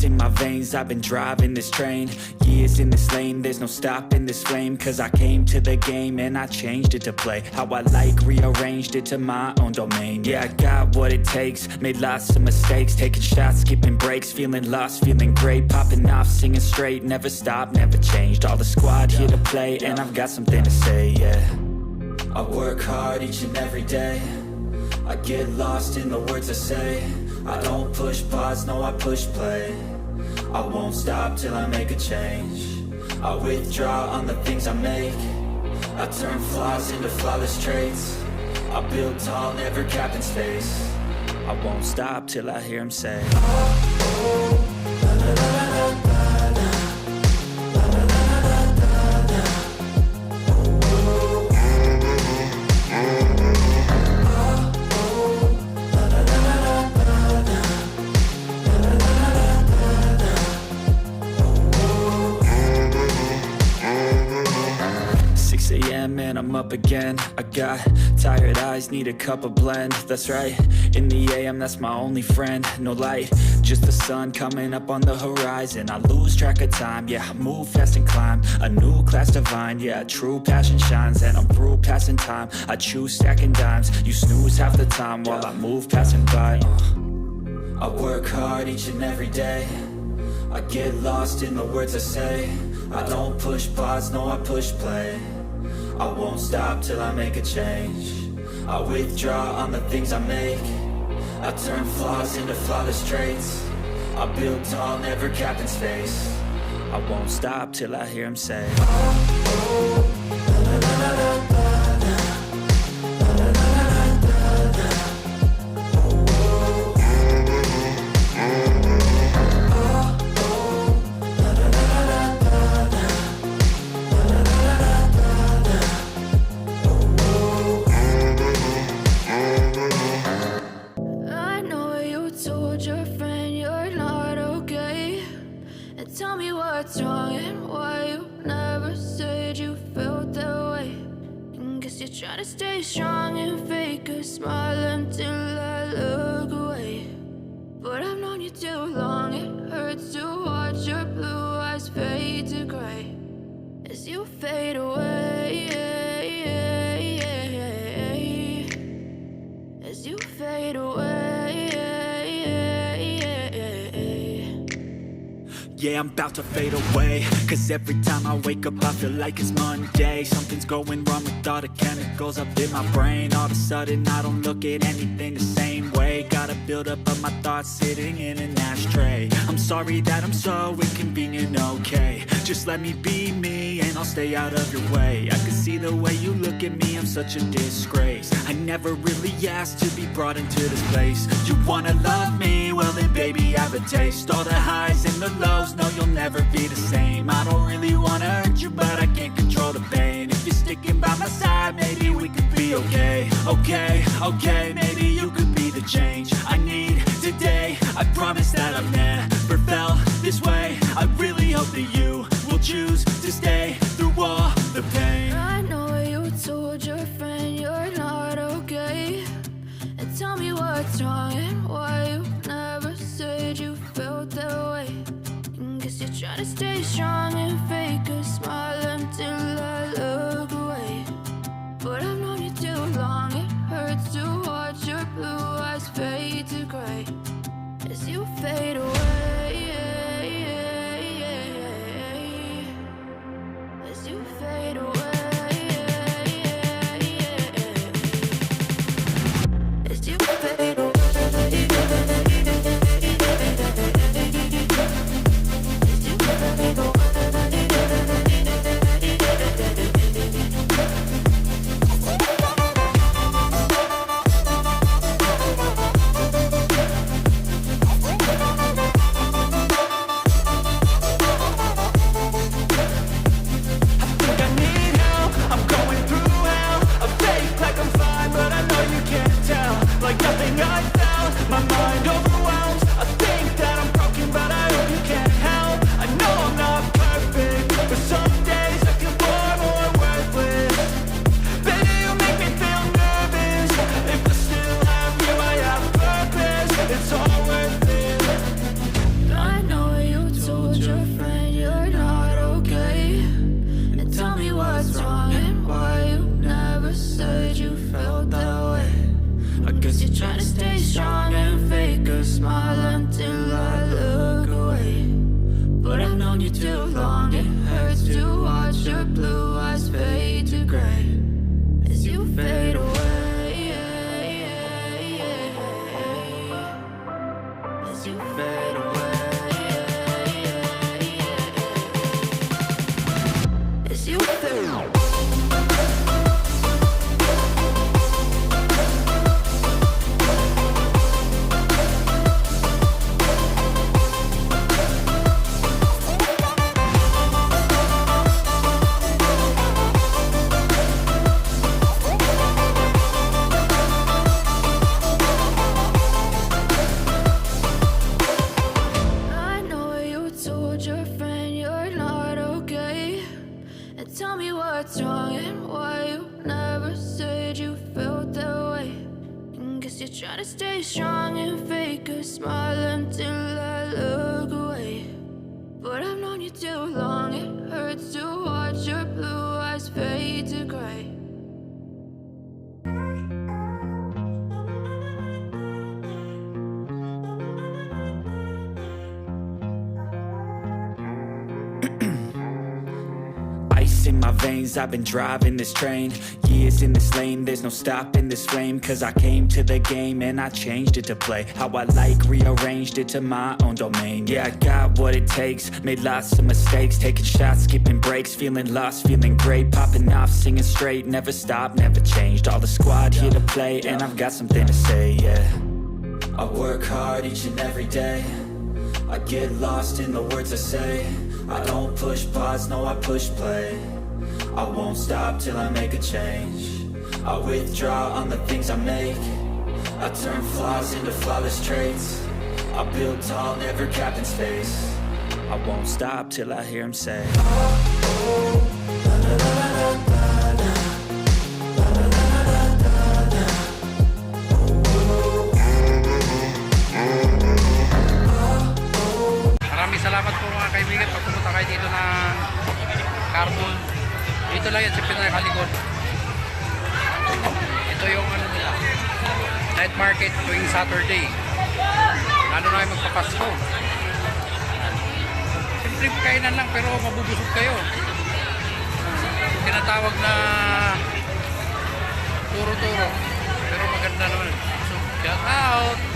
in my veins, I've been driving this train. Years in this lane, there's no stopping this flame. Cause I came to the game and I changed it to play how I like, rearranged it to my own domain. Yeah, I got what it takes, made lots of mistakes, taking shots, skipping breaks, feeling lost, feeling great, popping off, singing straight, never stopped, never changed. All the squad here to play, and I've got something to say, yeah. I work hard each and every day, I get lost in the words I say. I don't push pause, no I push play. I won't stop till I make a change. I withdraw on the things I make. I turn flaws into flawless traits. I build tall, never capped in space. I won't stop till I hear him say, oh, oh, la, la, la, la, la, la. And I'm up again. I got tired eyes, need a cup of blend. That's right, in the AM, that's my only friend. No light, just the sun coming up on the horizon. I lose track of time, yeah, I move fast and climb a new class divine, yeah, true passion shines. And I'm through passing time, I choose stacking dimes. You snooze half the time while I move passing by. I work hard each and every day, I get lost in the words I say. I don't push pause, no I push play. I won't stop till I make a change. I withdraw on the things I make. I turn flaws into flawless traits. I build tall, never capped in space. I won't stop till I hear him say, oh, oh, la, la, la, la, la. Tell me what's wrong and why you never said you felt that way. And guess you're trying to stay strong and fake a smile until I look away. But I've known you too long, it hurts to watch your blue eyes fade to gray as you fade away, as you fade away. Yeah, I'm about to fade away, cause every time I wake up I feel like it's Monday. Something's going wrong with all the chemicals up in my brain. All of a sudden I don't look at anything the same way. Gotta build up of my thoughts sitting in an ashtray. I'm sorry that I'm so inconvenient, okay. Just let me be me and I'll stay out of your way. I can see the way you look at me, I'm such a disgrace. I never really asked to be brought into this place. You wanna love me? Well then baby have a taste. All the highs and the lows, no you'll never be the same. I don't really wanna hurt you but I can't control the pain. If you're sticking by my side, maybe we could be okay. Okay, okay, maybe you could be the change I need today. I promise that I've never felt this way. I really hope that you will choose to stay through all the pain. I know you told your friend you're not okay. And tell me what's wrong and why you never said you felt that way. And guess you're trying to stay strong and fake a smile until I look away. But I've known you too long, it hurts to watch your blue eyes fade to gray as you fade away. as you feel. Tell me what's wrong and why you never said you felt that way. And guess you're trying to stay strong and fake a smile until I look away. But I've known you too long, it hurts to watch your blue eyes fade to gray. In my veins, I've been driving this train. Years in this lane, there's no stopping this flame. Cause I came to the game and I changed it to play how I like, rearranged it to my own domain. Yeah, I got what it takes, made lots of mistakes, taking shots, skipping breaks, feeling lost, feeling great, popping off, singing straight, never stopped, never changed. All the squad here to play and I've got something to say, yeah. I work hard each and every day, I get lost in the words I say. I don't push pause, no I push play. I won't stop till I make a change. I withdraw on the things I make. I turn flaws into flawless traits. I build tall, never capped in space. I won't stop till I hear him say, Maraming salamat po mga kaibigan pag pumunta kayo dito ng Carbon. Dito lang yan sa pinakalikod. Ito yung ano nila, night market tuwing Saturday. Lalo na kayo magpapasko. Simple kainan lang pero mabubusog kayo. Tinatawag na turo-turo. Pero maganda naman. So, shout out!